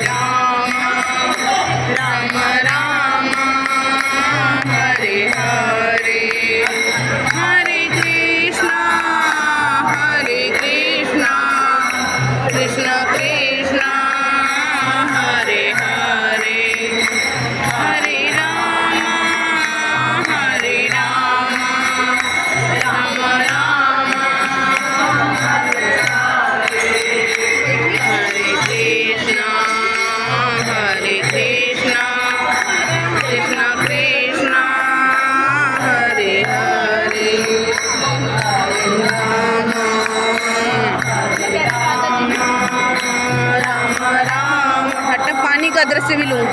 राम राम राम हरे हरे हरे कृष्णा कृष्ण कृष्ण हरे हरे हरे राम राम राम हरे कृष्णा कृष्ण कृष्ण हरे हरे राम राम। हट पानी का दृश्य भी लूँ।